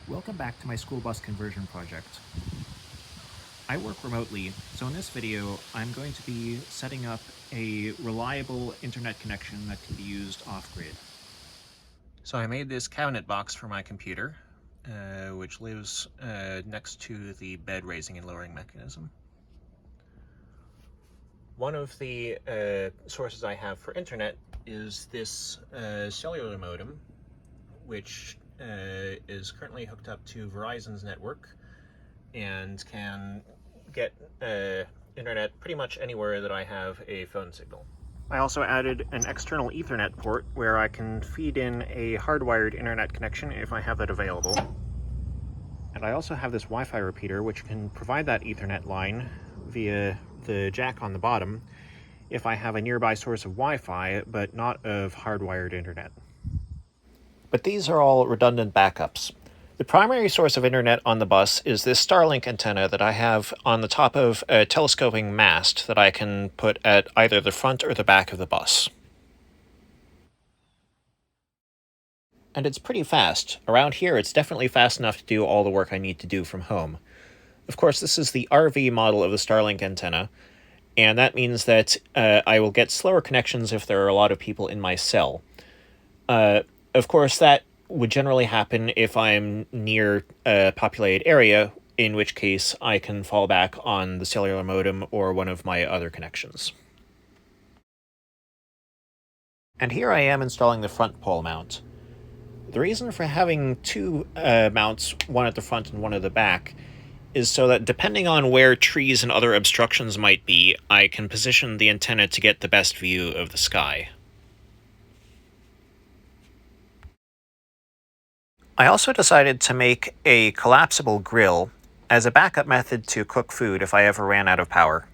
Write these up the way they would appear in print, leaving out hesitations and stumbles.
Welcome back to my school bus conversion project. I work remotely, so in this video I'm going to be setting up a reliable internet connection that can be used off-grid. So I made this cabinet box for my computer, which lives next to the bed raising and lowering mechanism. One of the sources I have for internet is this cellular modem, which is currently hooked up to Verizon's network and can get internet pretty much anywhere that I have a phone signal. I also added an external Ethernet port where I can feed in a hardwired internet connection if I have that available. And I also have this Wi-Fi repeater which can provide that Ethernet line via the jack on the bottom if I have a nearby source of Wi-Fi but not of hardwired internet. But these are all redundant backups. The primary source of internet on the bus is this Starlink antenna that I have on the top of a telescoping mast that I can put at either the front or the back of the bus. And it's pretty fast. Around here, it's definitely fast enough to do all the work I need to do from home. Of course, this is the RV model of the Starlink antenna, and that means that I will get slower connections if there are a lot of people in my cell. Of course, that would generally happen if I'm near a populated area, in which case I can fall back on the cellular modem or one of my other connections. And here I am installing the front pole mount. The reason for having two mounts, one at the front and one at the back, is so that depending on where trees and other obstructions might be, I can position the antenna to get the best view of the sky. I also decided to make a collapsible grill as a backup method to cook food if I ever ran out of power.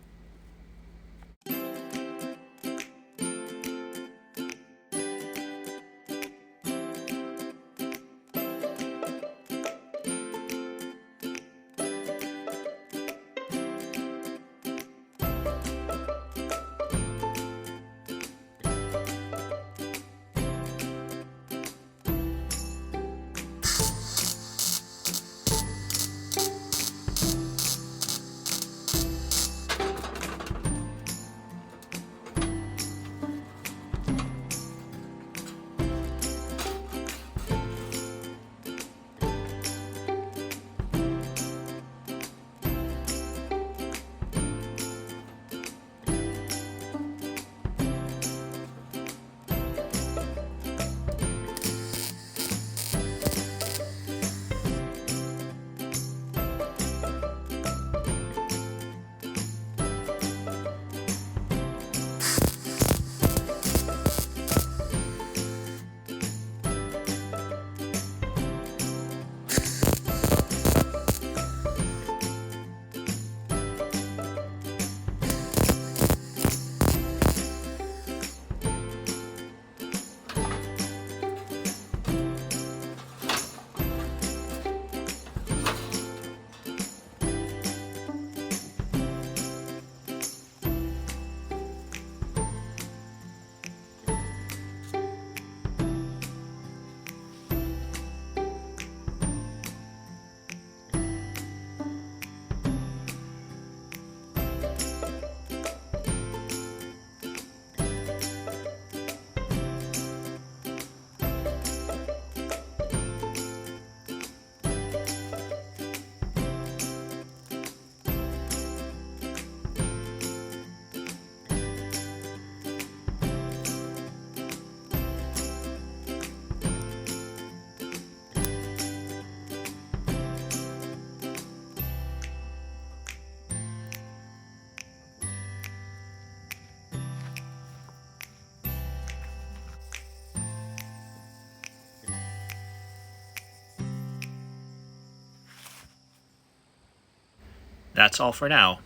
That's all for now.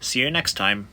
See you next time.